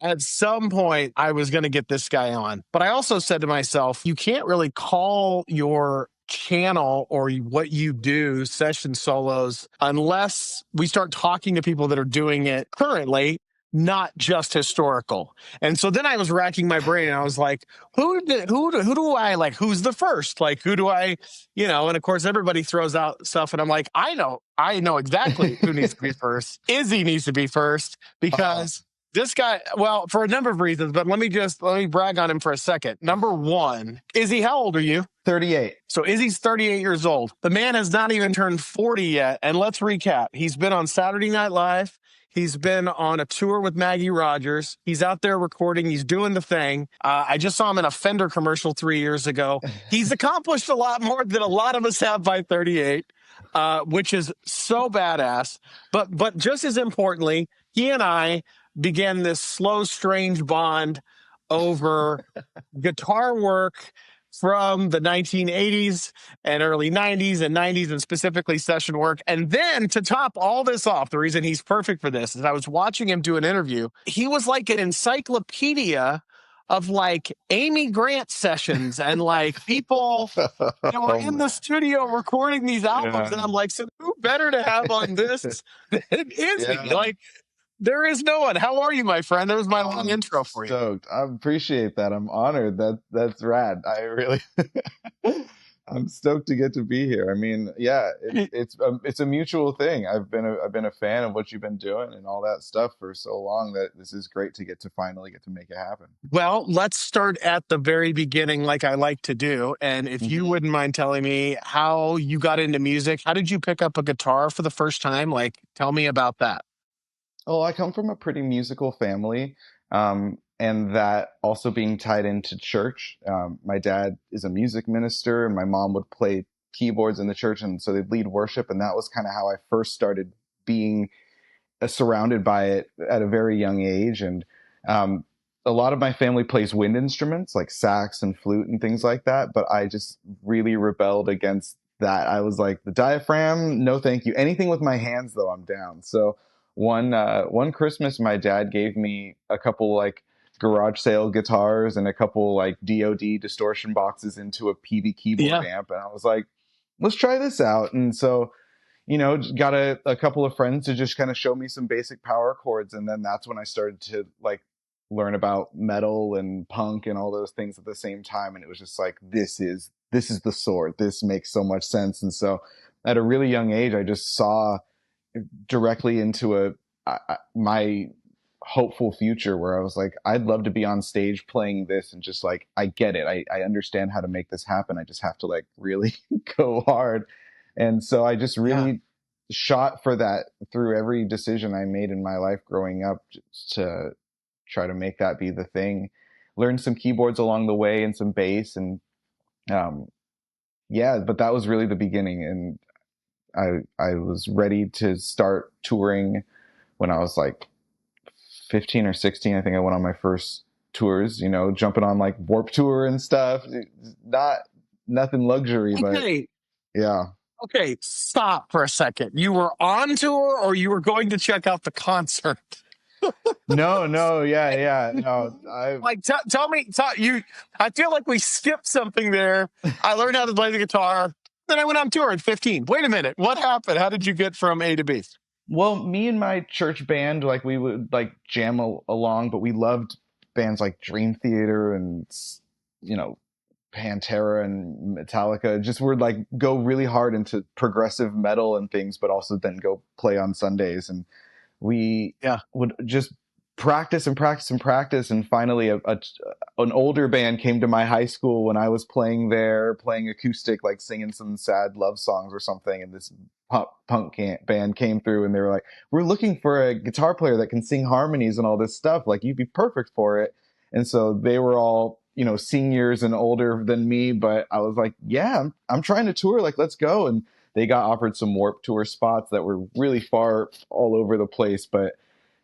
at some point I was going to get this guy on. But I also said to myself, you can't really call your channel or what you do session solos unless we start talking to people that are doing it currently, not just historical. And so then I was racking my brain and I was like, who do I like? Who's the first? Like, who do I, and of course everybody throws out stuff and I'm like, I know exactly who needs to be first. Izzy needs to be first because this guy, well, for a number of reasons, but let me brag on him for a second. Number one, Izzy, how old are you? 38. So Izzy's 38 years old. The man has not even turned 40 yet. And let's recap. He's been on Saturday Night Live. He's been on a tour with Maggie Rogers. He's out there recording. He's doing the thing. I just saw him in a Fender commercial 3 years ago. He's accomplished a lot more than a lot of us have by 38, which is so badass. But just as importantly, he and I began this slow, strange bond over guitar work from the 1980s and early 90s and 90s and specifically session work. And then to top all this off, the reason he's perfect for this is I was watching him do an interview. He was like an encyclopedia of like Amy Grant sessions and like people that were in the studio recording these albums. And I'm like, so who better to have on this than Izzy? Yeah. Like, there is no one. How are you, my friend? That was my long intro for you. Stoked. I appreciate that. I'm honored. That's rad. I really, I'm stoked to get to be here. I mean, yeah, it's a mutual thing. I've been a fan of what you've been doing and all that stuff for so long that this is great to finally get to make it happen. Well, let's start at the very beginning, like I like to do. And if you wouldn't mind telling me how you got into music, how did you pick up a guitar for the first time? Like, tell me about that. Oh, I come from a pretty musical family, and that also being tied into church. My dad is a music minister, and my mom would play keyboards in the church, and so they'd lead worship, and that was kind of how I first started being surrounded by it at a very young age. And a lot of my family plays wind instruments like sax and flute and things like that, but I just really rebelled against that. I was like, the diaphragm, no thank you. Anything with my hands though, I'm down. So one Christmas my dad gave me a couple like garage sale guitars and a couple like DoD distortion boxes into a PV keyboard amp, and I was like, let's try this out. And so got a couple of friends to just kind of show me some basic power chords, and then that's when I started to like learn about metal and punk and all those things at the same time, and it was just like, this is the sword. This makes so much sense. And so at a really young age, I just saw directly into my hopeful future where I was like, I'd love to be on stage playing this, and just like, I get it. I understand how to make this happen. I just have to like really go hard. And so I just really shot for that through every decision I made in my life growing up, just to try to make that be the thing. Learned some keyboards along the way and some bass, and but that was really the beginning. And I was ready to start touring when I was like 15 or 16. I think I went on my first tours, jumping on like Warped Tour and stuff. Nothing luxury, but yeah. Okay, stop for a second. You were on tour or you were going to check out the concert? No, no, no. Like, tell me, I feel like we skipped something there. I learned how to play the guitar. Then I went on tour at 15. Wait a minute. What happened? How did you get from A to B? Well, me and my church band, like we would like jam along, but we loved bands like Dream Theater and, Pantera and Metallica. Just would like go really hard into progressive metal and things, but also then go play on Sundays. And we would just practice and practice and practice. And finally an older band came to my high school when I was playing there, playing acoustic, like singing some sad love songs or something. And this punk band came through, and they were like, we're looking for a guitar player that can sing harmonies and all this stuff. Like, you'd be perfect for it. And so they were all, seniors and older than me, but I was like, yeah, I'm trying to tour. Like, let's go. And they got offered some Warped Tour spots that were really far all over the place, but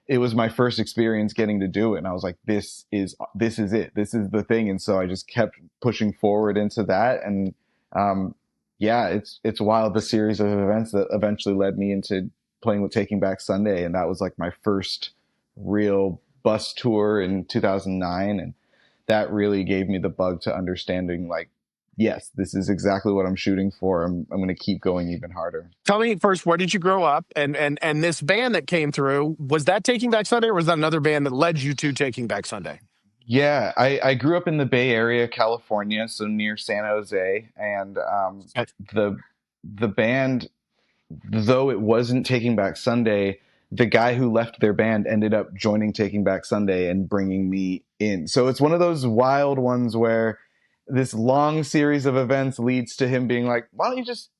it was my first experience getting to do it. And I was like, this is it. This is the thing. And so I just kept pushing forward into that. And, it's wild, the series of events that eventually led me into playing with Taking Back Sunday. And that was like my first real bus tour in 2009, and that really gave me the bug to understanding like, yes, this is exactly what I'm shooting for. I'm going to keep going even harder. Tell me first, where did you grow up? And this band that came through, was that Taking Back Sunday, or was that another band that led you to Taking Back Sunday? Yeah, I grew up in the Bay Area, California, so near San Jose, and Okay. the the band, though it wasn't Taking Back Sunday, the guy who left their band ended up joining Taking Back Sunday and bringing me in. So it's one of those wild ones where this long series of events leads to him being like, why don't you just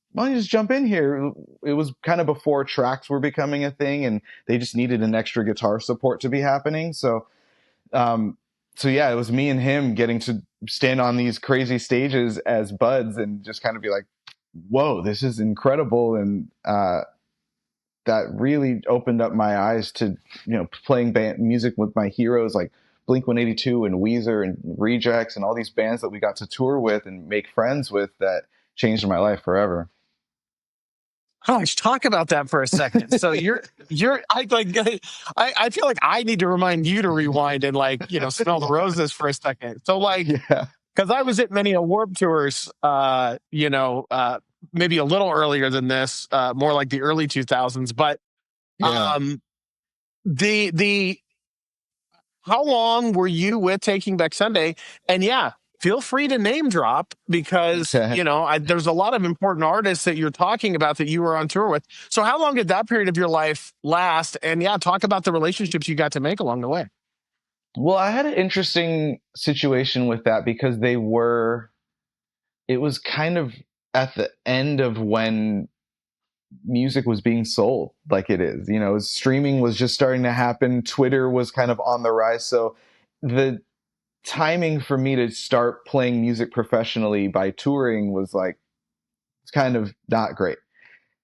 jump in here? It was kind of before tracks were becoming a thing, and they just needed an extra guitar support to be happening. Um, so yeah, it was me and him getting to stand on these crazy stages as buds and just kind of be like, whoa, this is incredible. And that really opened up my eyes to, playing music with my heroes like Blink 182 and Weezer and Rejects and all these bands that we got to tour with and make friends with that changed my life forever. Oh, let's talk about that for a second. So I like, I feel like I need to remind you to rewind and like, smell the roses for a second. So like, Yeah. because I was at many award tours, maybe a little earlier than this, more like the early 2000s. But Yeah. um, the how long were you with Taking Back Sunday? And yeah, feel free to name drop because Okay. there's a lot of important artists that you're talking about that you were on tour with. So how long did that period of your life last? And yeah, talk about the relationships you got to make along the way. Well, I had an interesting situation with that because it was kind of at the end of when music was being sold like it is. Streaming was just starting to happen. Twitter was kind of on the rise. So the timing for me to start playing music professionally by touring was like, it's kind of not great.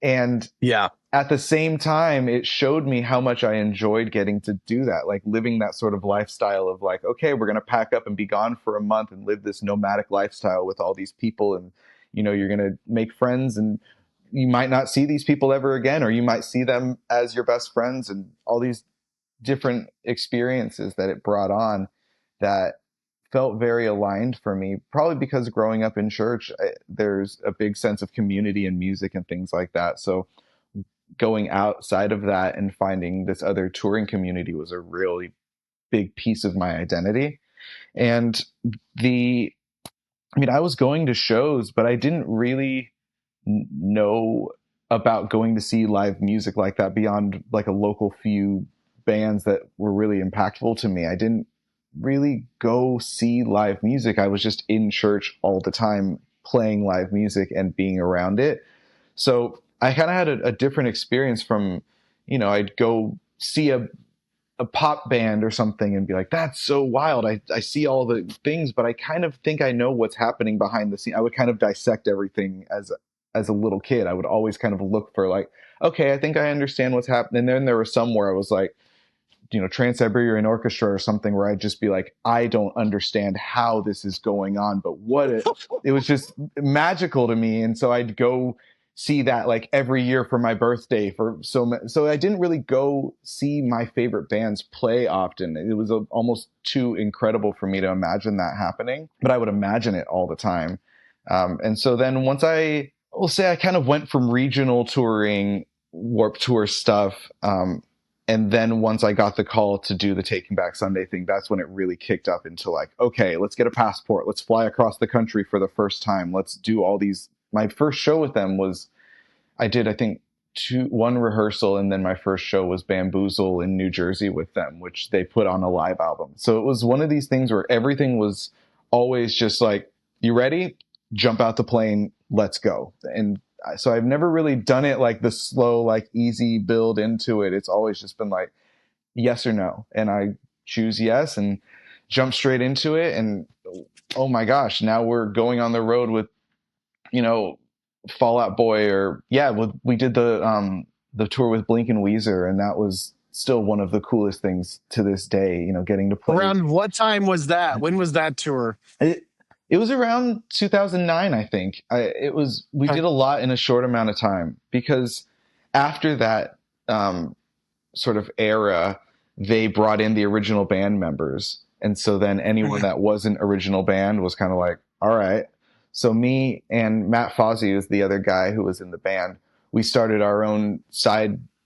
And Yeah. at the same time, it showed me how much I enjoyed getting to do that, like living that sort of lifestyle of like, okay, we're going to pack up and be gone for a month and live this nomadic lifestyle with all these people. And, you're going to make friends and you might not see these people ever again, or you might see them as your best friends, and all these different experiences that it brought on that felt very aligned for me, probably because growing up in church, there's a big sense of community in music and things like that. So going outside of that and finding this other touring community was a really big piece of my identity. And the, I was going to shows, but I didn't really know about going to see live music like that beyond like a local few bands that were really impactful to me. I didn't really go see live music. I was just in church all the time playing live music and being around it. So I kind of had a different experience from, I'd go see a pop band or something and be like, that's so wild. I see all the things, but I kind of think I know what's happening behind the scene. I would kind of dissect everything as a little kid. I would always kind of look for like, okay, I think I understand what's happening. And then there was somewhere I was like, Trans-Siberian Orchestra or something where I'd just be like, I don't understand how this is going on, but it was just magical to me. And so I'd go see that like every year for my birthday so I didn't really go see my favorite bands play often. It was almost too incredible for me to imagine that happening, but I would imagine it all the time. And so then once I will say I kind of went from regional touring, Warped Tour stuff, and then once I got the call to do the Taking Back Sunday thing, that's when it really kicked up into like, okay, let's get a passport. Let's fly across the country for the first time. Let's do all these. My first show with them was, I did, I think, one rehearsal, and then my first show was Bamboozle in New Jersey with them, which they put on a live album. So it was one of these things where everything was always just like, you ready? Jump out the plane. Let's go. And so I've never really done it like the slow, like easy build into it. It's always just been like yes or no. And I choose yes and jump straight into it. And oh my gosh, now we're going on the road with, Fall Out Boy, or yeah, we did the tour with Blink and Weezer, and that was still one of the coolest things to this day, getting to play. Around what time was that? When was that tour? It was around 2009, I think. We did a lot in a short amount of time, because after that sort of era, they brought in the original band members. And so then anyone that wasn't original band was kind of like, all right. So me and Matt Fozzie is the other guy who was in the band. We started our own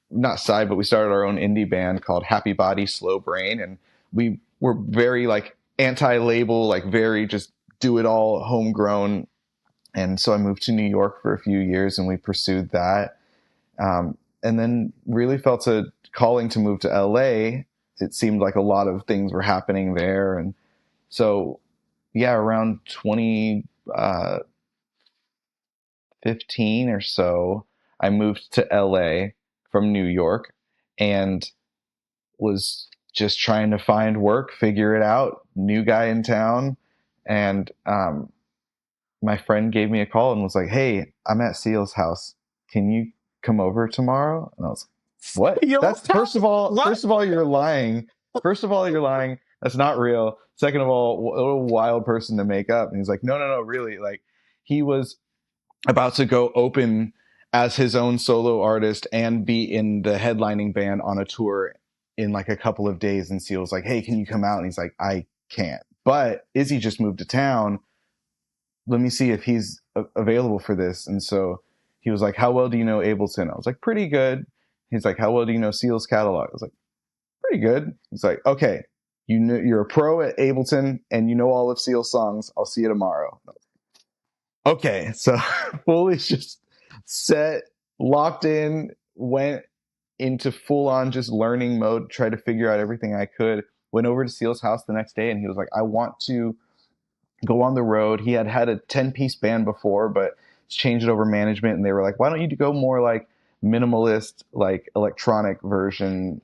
not side, but we started our own indie band called Happy Body Slow Brain. And we were very like anti-label, like very just do it all homegrown. And so I moved to New York for a few years and we pursued that. And then really felt a calling to move to LA. It seemed like a lot of things were happening there. And so, yeah, around 2015 or so, I moved to LA from New York and was just trying to find work, figure it out, new guy in town. And my friend gave me a call and was like, hey, I'm at Seal's house. Can you come over tomorrow? And I was like, what? That's first of all, you're lying. First of all, you're lying. That's not real. Second of all, what a wild person to make up. And he's like, no, really. Like he was about to go open as his own solo artist and be in the headlining band on a tour in like a couple of days. And Seal's like, hey, can you come out? And he's like, I can't. But Izzy just moved to town. Let me see if he's available for this. And so he was like, how well do you know Ableton? I was like, pretty good. He's like, how well do you know Seal's catalog? I was like, pretty good. He's like, okay, you're a pro at Ableton and you know all of Seal's songs. I'll see you tomorrow. Okay. So fully just set, locked in, went into full on just learning mode, tried to figure out everything I could, went over to Seal's house the next day. And he was like, I want to go on the road. He had a 10-piece band before, but changed over management. And they were like, why don't you go more like minimalist, like electronic version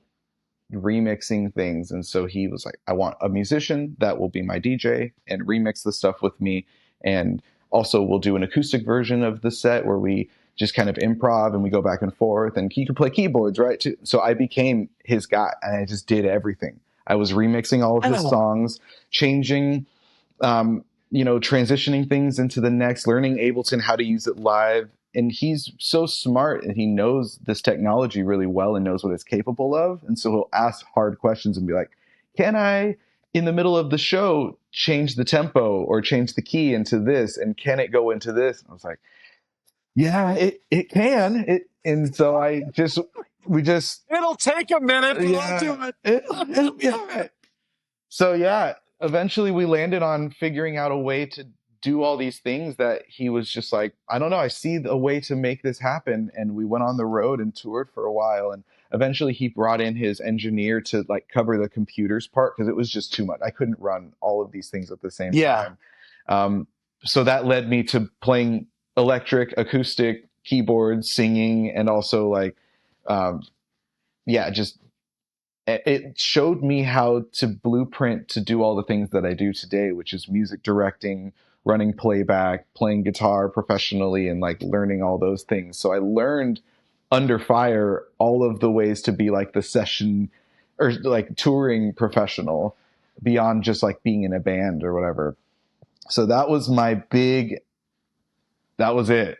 remixing things? And so he was like, I want a musician that will be my DJ and remix the stuff with me. And also we'll do an acoustic version of the set where we just kind of improv and we go back and forth and he could play keyboards, right? Too. So I became his guy and I just did everything. I was remixing all of his songs, changing, transitioning things into the next, learning Ableton, how to use it live. And he's so smart and he knows this technology really well and knows what it's capable of. And so he'll ask hard questions and be like, can I, in the middle of the show, change the tempo or change the key into this? And can it go into this? And I was like, yeah, it can. And so it'll take a minute, but yeah, I'll do it. It'll be all right. So yeah, eventually we landed on figuring out a way to do all these things that he was just like, I don't know, I see a way to make this happen. And we went on the road and toured for a while. And eventually he brought in his engineer to like cover the computers part because it was just too much. I couldn't run all of these things at the same time. So that led me to playing electric, acoustic, keyboards, singing, and also like, just it showed me how to blueprint to do all the things that I do today, which is music directing, running playback, playing guitar professionally, and like learning all those things. So I learned under fire all of the ways to be like the session or like touring professional beyond just like being in a band or whatever. So that was that was it.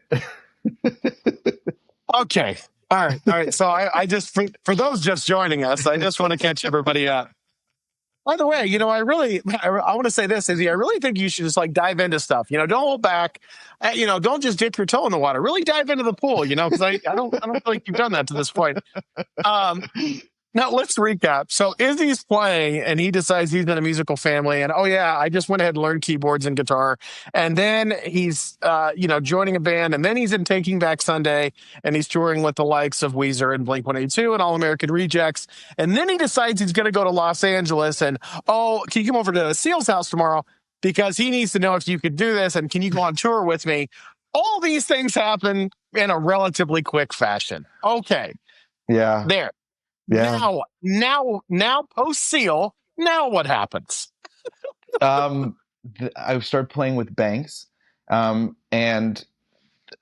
Okay. All right. So I just, for those just joining us, I just want to catch everybody up. By the way, I want to say this, Izzy. I really think you should just like dive into stuff. Don't hold back. Don't just dip your toe in the water. Really dive into the pool. Because I don't feel like you've done that to this point. Now let's recap. So Izzy's playing and he decides he's in a musical family and I just went ahead and learned keyboards and guitar. And then he's joining a band and then he's in Taking Back Sunday and he's touring with the likes of Weezer and Blink-182 and All American Rejects. And then he decides he's going to go to Los Angeles and can you come over to Seal's house tomorrow because he needs to know if you could do this and can you go on tour with me? All these things happen in a relatively quick fashion. Okay. Yeah. There. Yeah. Now post Seal. Now what happens? I started playing with Banks, and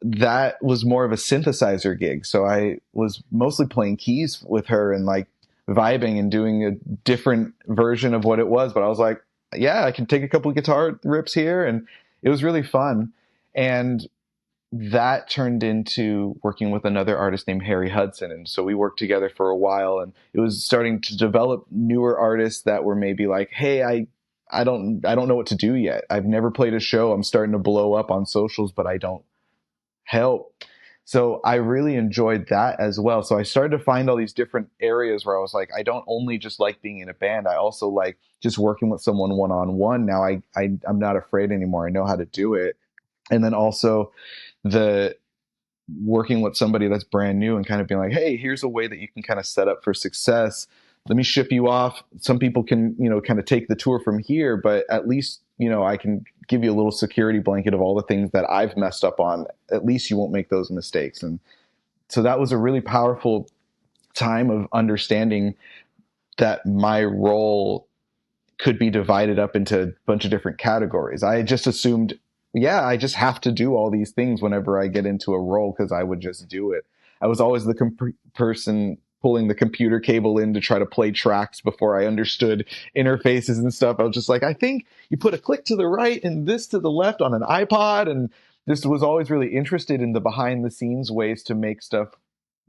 that was more of a synthesizer gig. So I was mostly playing keys with her and like vibing and doing a different version of what it was. But I was like, yeah, I can take a couple of guitar rips here, and it was really fun. And that turned into working with another artist named Harry Hudson. And so we worked together for a while, and it was starting to develop newer artists that were maybe like, hey, I don't know what to do yet. I've never played a show. I'm starting to blow up on socials, but I don't help. So I really enjoyed that as well. So I started to find all these different areas where I was like, I don't only just like being in a band. I also like just working with someone one on one. Now I'm not afraid anymore. I know how to do it. And then also the working with somebody that's brand new and kind of being like, hey, here's a way that you can kind of set up for success. Let me ship you off. Some people can, kind of take the tour from here, but at least, I can give you a little security blanket of all the things that I've messed up on. At least you won't make those mistakes. And so that was a really powerful time of understanding that my role could be divided up into a bunch of different categories. I just assumed, yeah, I just have to do all these things whenever I get into a role because I would just do it. I was always the person pulling the computer cable in to try to play tracks before I understood interfaces and stuff. I was just like, I think you put a click to the right and this to the left on an iPod. And just was always really interested in the behind the scenes ways to make stuff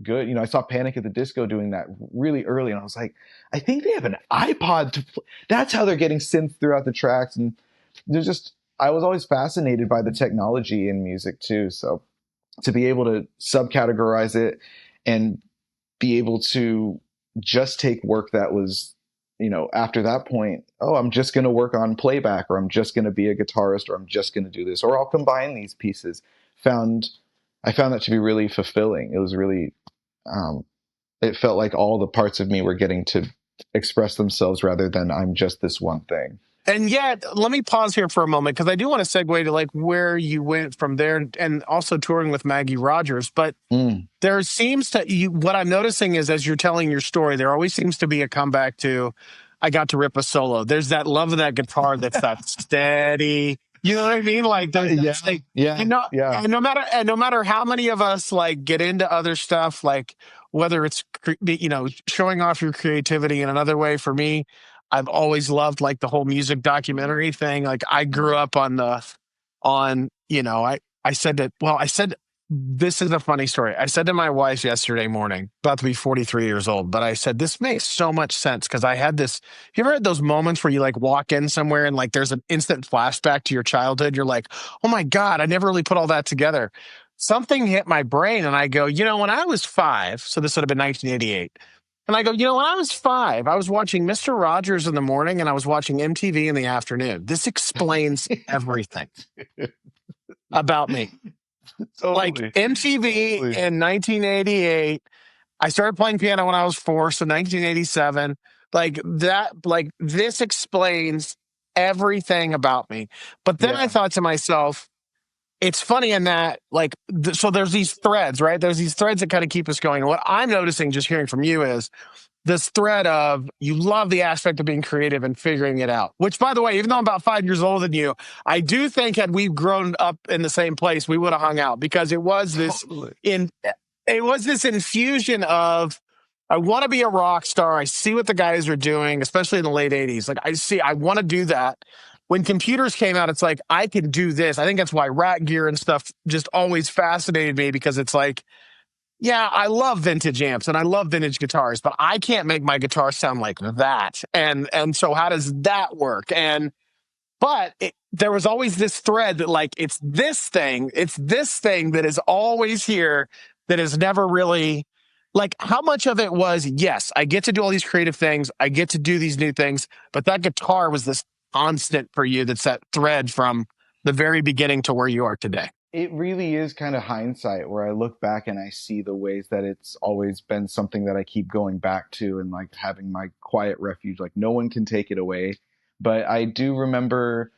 good. I saw Panic at the Disco doing that really early, and I was like, I think they have an iPod to play. That's how they're getting synth throughout the tracks. And I was always fascinated by the technology in music too. So to be able to subcategorize it and be able to just take work that was, after that point, oh, I'm just going to work on playback, or I'm just going to be a guitarist, or I'm just going to do this, or I'll combine these pieces. I found that to be really fulfilling. It was really, it felt like all the parts of me were getting to express themselves rather than I'm just this one thing. And yet, let me pause here for a moment because I do want to segue to like where you went from there, and also touring with Maggie Rogers. But there seems to what I'm noticing is as you're telling your story, there always seems to be a comeback to, I got to rip a solo. There's that love of that guitar that's that steady. You know what I mean? Like, and no matter how many of us like get into other stuff, like whether it's showing off your creativity in another way. For me, I've always loved like the whole music documentary thing. Like I grew up I said that, well, I said, this is a funny story. I said to my wife yesterday morning, about to be 43 years old, but I said, this makes so much sense because I had this. You ever had those moments where you like walk in somewhere and like there's an instant flashback to your childhood? You're like, oh my God, I never really put all that together. Something hit my brain and I go, when I was 5, so this would have been 1988. And I go, when I was 5, I was watching Mr. Rogers in the morning and I was watching MTV in the afternoon. This explains everything about me. Totally. Like MTV in 1988. I started playing piano when I was 4, so 1987. Like that, like this explains everything about me. But then I thought to myself, it's funny in that, like, so there's these threads, right? There's these threads that kind of keep us going. And what I'm noticing just hearing from you is this thread of you love the aspect of being creative and figuring it out, which, by the way, even though I'm about 5 years older than you, I do think had we grown up in the same place, we would have hung out because it was this infusion of, I want to be a rock star. I see what the guys are doing, especially in the late 80s. Like I want to do that. When computers came out, it's like, I can do this. I think that's why Rat Gear and stuff just always fascinated me because it's like, yeah, I love vintage amps and I love vintage guitars, but I can't make my guitar sound like that. And so how does that work? There was always this thread that like, it's this thing that is always here that is never really like, how much of it was, yes, I get to do all these creative things. I get to do these new things, but that guitar was this constant for you. That's that thread from the very beginning to where you are today. It really is kind of hindsight where I look back and I see the ways that it's always been something that I keep going back to and like having my quiet refuge. Like no one can take it away. But I do remember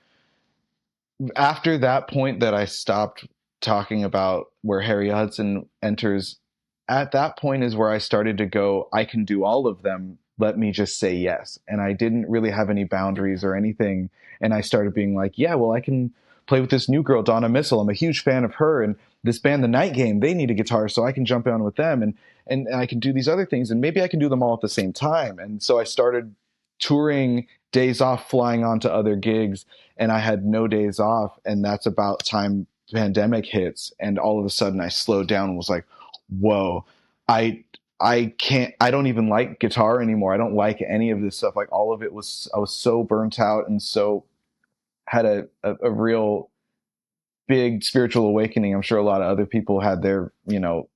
after that point that I stopped talking about where Harry Hudson enters, at that point is where I started to go, I can do all of them. Let me just say yes. And I didn't really have any boundaries or anything. And I started being like, yeah, well, I can play with this new girl, Donna Missile. I'm a huge fan of her. And this band, The Night Game, they need a guitar, so I can jump in with them. And I can do these other things. And maybe I can do them all at the same time. And so I started touring, days off, flying on to other gigs. And I had no days off. And that's about time pandemic hits, and all of a sudden I slowed down and was like, whoa, I I don't even like guitar anymore. I don't like any of this stuff. Like all of it was, I was so burnt out and so had a real big spiritual awakening. I'm sure a lot of other people had their,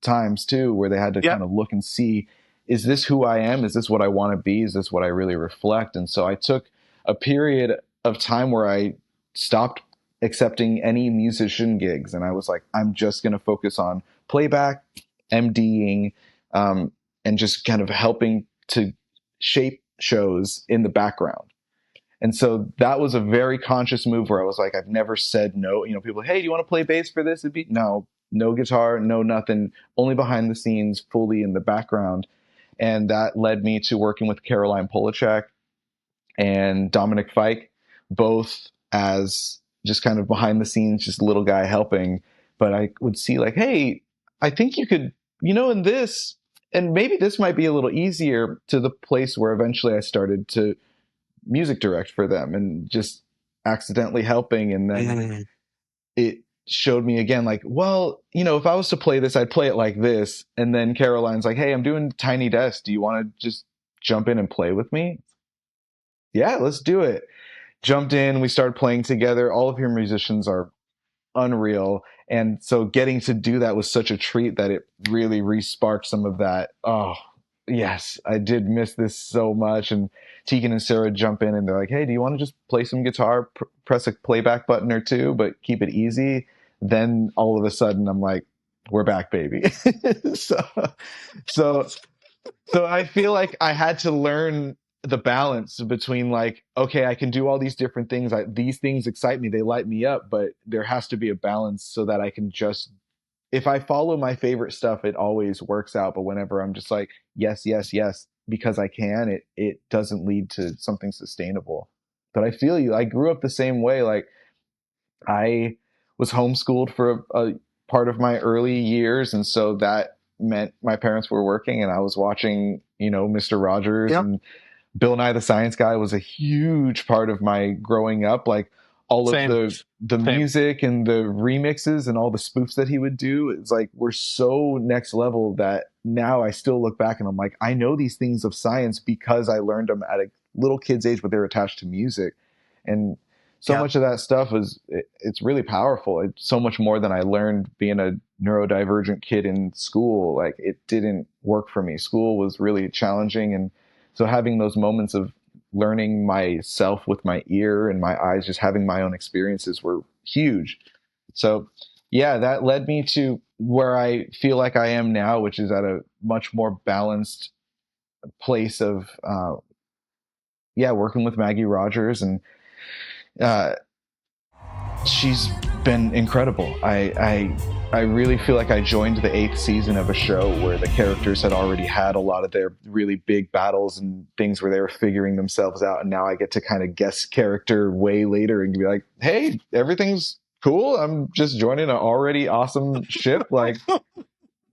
times too, where they had to Yep. kind of look and see, is this who I am? Is this what I want to be? Is this what I really reflect? And so I took a period of time where I stopped accepting any musician gigs. And I was like, I'm just going to focus on playback, MDing, and just kind of helping to shape shows in the background. And so that was a very conscious move where I was like, I've never said no. People, hey, do you want to play bass for this? It'd be no guitar, no nothing, only behind the scenes, fully in the background. And that led me to working with Caroline Polachek and Dominic Fike, both as just kind of behind the scenes, just little guy helping. But I would see like, hey, I think you could, in this, and maybe this might be a little easier, to the place where eventually I started to music direct for them and just accidentally helping. And then it showed me again, like, well, if I was to play this, I'd play it like this. And then Caroline's like, hey, I'm doing Tiny Desk. Do you want to just jump in and play with me? Yeah, let's do it. Jumped in, we started playing together. All of your musicians are unreal. And so getting to do that was such a treat that it really re-sparked some of that. Oh, yes, I did miss this so much. And Tegan and Sarah jump in and they're like, hey, do you want to just play some guitar, press a playback button or two, but keep it easy? Then all of a sudden I'm like, we're back, baby. so, so so I feel like I had to learn the balance between like, okay, I can do all these different things. These things excite me. They light me up, but there has to be a balance so that I can just, if I follow my favorite stuff, it always works out. But whenever I'm just like, yes, yes, yes, because I can, it doesn't lead to something sustainable. But I feel you. I grew up the same way. Like I was homeschooled for a part of my early years. And so that meant my parents were working and I was watching, Mr. Rogers, Yep. and Bill Nye the Science Guy was a huge part of my growing up. Like all of Same. the Same. music and the remixes and all the spoofs that he would do, it's like we're so next level that now I still look back and I'm like, I know these things of science because I learned them at a little kid's age, but they're attached to music. And so Yep. much of that stuff it's really powerful. It's so much more than I learned being a neurodivergent kid in school. Like it didn't work for me. School was really challenging. And so having those moments of learning myself with my ear and my eyes, just having my own experiences, were huge. So yeah, that led me to where I feel like I am now, which is at a much more balanced place of, working with Maggie Rogers. And uh, she's been incredible. I really feel like I joined the 8th season of a show where the characters had already had a lot of their really big battles and things where they were figuring themselves out, and now I get to kind of guess character way later and be like, hey, everything's cool. I'm just joining an already awesome ship. Like,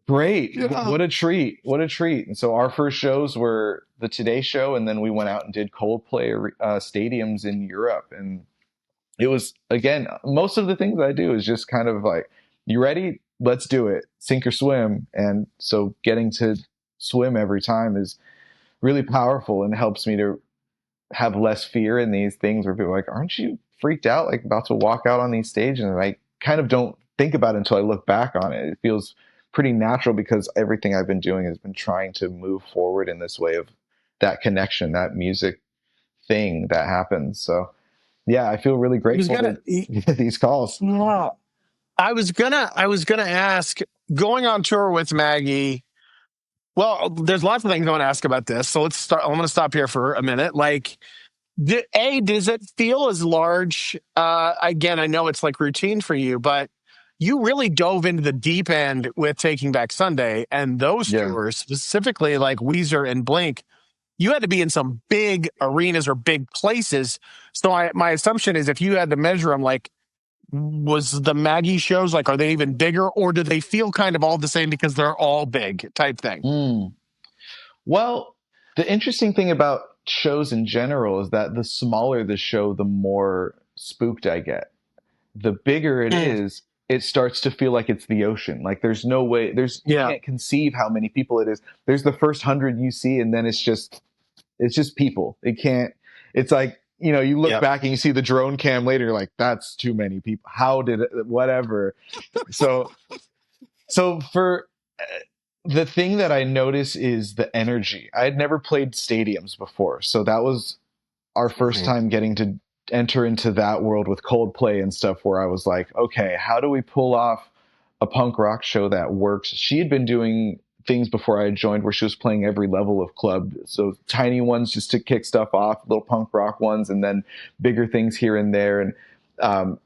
great. Yeah. What a treat. What a treat. And so our first shows were the Today Show, and then we went out and did Coldplay stadiums in Europe. And it was, again, most of the things I do is just kind of like, you ready? Let's do it. Sink or swim. And so getting to swim every time is really powerful and helps me to have less fear in these things where people are like, aren't you freaked out, like about to walk out on these stages? And I kind of don't think about it until I look back on it. It feels pretty natural because everything I've been doing has been trying to move forward in this way of that connection, that music thing that happens. So yeah, I feel really I was grateful gonna. to get these calls. I was gonna ask. Going on tour with Maggie. Well, there's lots of things I want to ask about this. So let's start. I'm going to stop here for a minute. Like, does it feel as large? Again, I know it's like routine for you, but you really dove into the deep end with Taking Back Sunday and those Yeah. tours, specifically like Weezer and Blink. You had to be in some big arenas or big places. So my assumption is if you had to measure them, like, was the Maggie shows, like, are they even bigger or do they feel kind of all the same because they're all big type thing? Mm. Well, the interesting thing about shows in general is that the smaller the show, the more spooked I get. The bigger it Mm. is, it starts to feel like it's the ocean. Like there's no way, you Yeah. can't conceive how many people it is. There's the first 100 you see, and then it's just people. It can't, it's like, you know, you look Yep. back and you see the drone cam later, you're like, that's too many people. How did it, whatever. So, so for the thing that I notice is the energy. I had never played stadiums before. So that was our first Mhm. time getting to enter into that world with Coldplay and stuff, where I was like, okay, how do we pull off a punk rock show that works? She had been doing things before I joined where she was playing every level of club. So tiny ones just to kick stuff off, little punk rock ones, and then bigger things here and there. And um,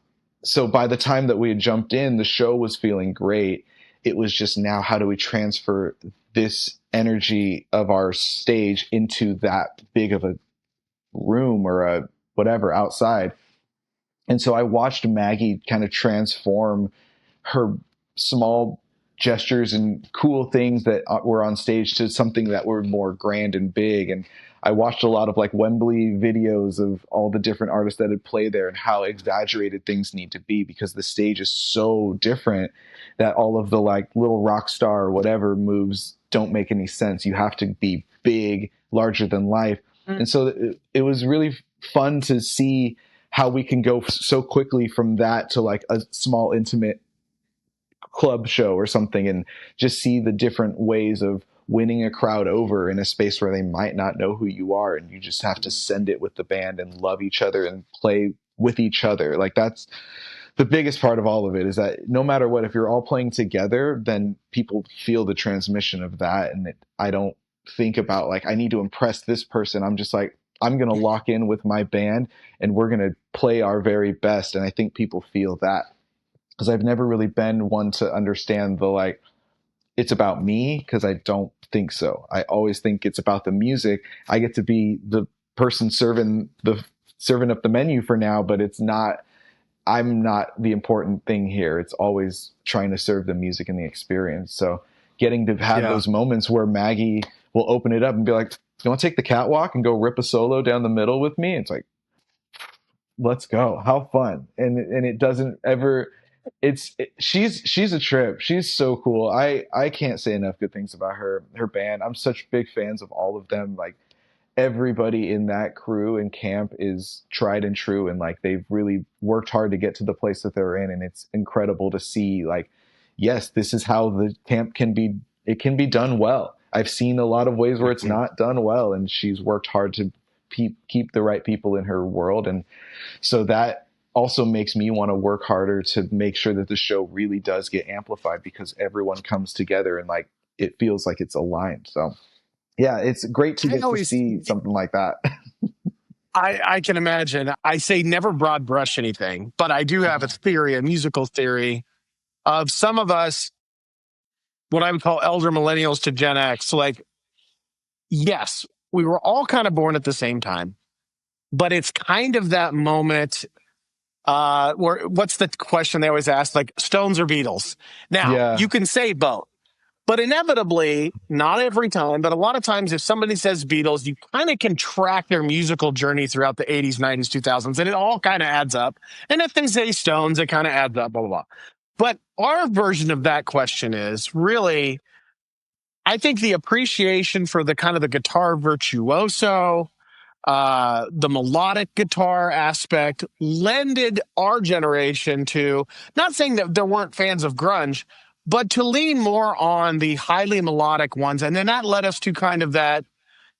so by the time that we had jumped in, the show was feeling great. It was just now, how do we transfer this energy of our stage into that big of a room or a whatever outside? And so I watched Maggie kind of transform her small gestures and cool things that were on stage to something that were more grand and big. And I watched a lot of like Wembley videos of all the different artists that had played there and how exaggerated things need to be, because the stage is so different that all of the like little rock star or whatever moves don't make any sense. You have to be big, larger than life. And so it was really fun to see how we can go so quickly from that to like a small intimate club show or something, and just see the different ways of winning a crowd over in a space where they might not know who you are, and you just have to send it with the band and love each other and play with each other. Like that's the biggest part of all of it, is that no matter what, if you're all playing together, then people feel the transmission of that. And I don't think about like, I need to impress this person. I'm just like, I'm going to lock in with my band and we're going to play our very best. And I think people feel that, because I've never really been one to understand the like, it's about me, because I don't think so. I always think it's about the music. I get to be the person serving up the menu for now, but it's not, I'm not the important thing here. It's always trying to serve the music and the experience. So getting to have Yeah. those moments where Maggie will open it up and be like, you want to take the catwalk and go rip a solo down the middle with me? It's like, let's go. How fun. And it doesn't ever, she's a trip. She's so cool. I can't say enough good things about her band. I'm such big fans of all of them. Like everybody in that crew and camp is tried and true, and like they've really worked hard to get to the place that they're in. And it's incredible to see like, yes, this is how the camp can be. It can be done well. I've seen a lot of ways where it's Mhm. not done well, and she's worked hard to keep the right people in her world. And so that also makes me want to work harder to make sure that the show really does get amplified, because everyone comes together and like it feels like it's aligned. So yeah, it's great to I get to always, see something like that. I can imagine. I say never broad brush anything, but I do have a theory, a musical theory of some of us, what I would call elder millennials to Gen X. Like, yes, we were all kind of born at the same time, but it's kind of that moment where what's the question they always ask? Like Stones or Beatles? Now, Yeah. you can say both. But inevitably, not every time, but a lot of times, if somebody says Beatles, you kind of can track their musical journey throughout the 80s, 90s, 2000s, and it all kind of adds up. And if they say Stones, it kind of adds up, blah, blah, blah. But our version of that question is really, I think the appreciation for the kind of the guitar virtuoso, the melodic guitar aspect lended our generation to, not saying that there weren't fans of grunge, but to lean more on the highly melodic ones. And then that led us to kind of that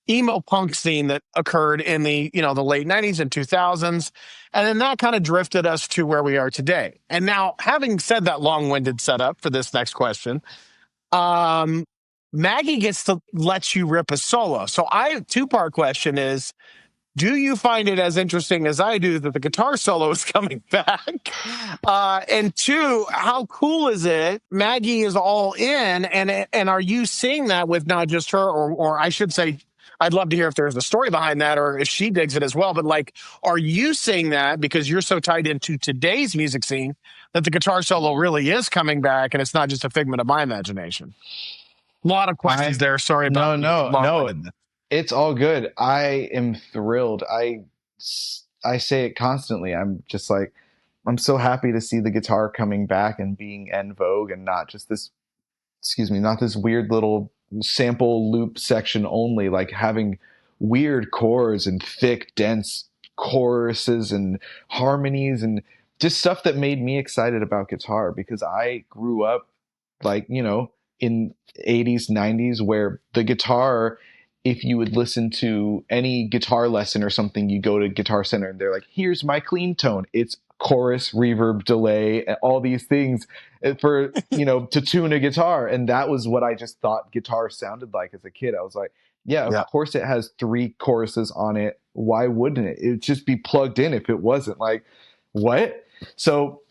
emo punk scene that occurred in the, the late 90s and 2000s. And then that kind of drifted us to where we are today. And now, having said that long-winded setup for this next question, um, Maggie gets to let you rip a solo. So two-part question is, do you find it as interesting as I do that the guitar solo is coming back? And two, how cool is it? Maggie is all in, and are you seeing that with not just her, or I should say, I'd love to hear if there's a story behind that, or if she digs it as well. But like, are you seeing that because you're so tied into today's music scene that the guitar solo really is coming back, and it's not just a figment of my imagination? A lot of questions I there. Sorry about no no no, long-windedness. it's all good. I am thrilled. I say it constantly. I'm just like, I'm so happy to see the guitar coming back and being en vogue and not just this, excuse me, not this weird little sample loop section only, like having weird chords and thick, dense choruses and harmonies and just stuff that made me excited about guitar because I grew up like, in 80s, 90s where the guitar, if you would listen to any guitar lesson or something, you go to Guitar Center and they're like, here's my clean tone. It's chorus, reverb, delay, all these things for, to tune a guitar. And that was what I just thought guitar sounded like as a kid. I was like, yeah, of Yeah. course it has 3 choruses on it. Why wouldn't it? It'd just be plugged in if it wasn't. Like, what? So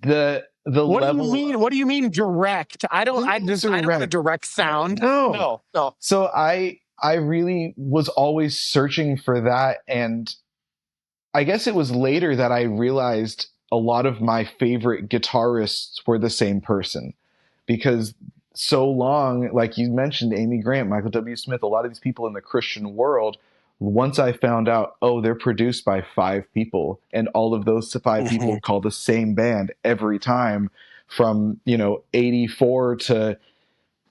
the What do you level mean? What do you mean direct? I don't. I just. I don't want a direct. direct sound. No. No. No. So I really was always searching for that, and I guess it was later that I realized a lot of my favorite guitarists were the same person because so long, like you mentioned, Amy Grant, Michael W. Smith, a lot of these people in the Christian world, once I found out, oh, they're produced by 5 people, and all of those 5 people Mhm. call the same band every time from, 84 to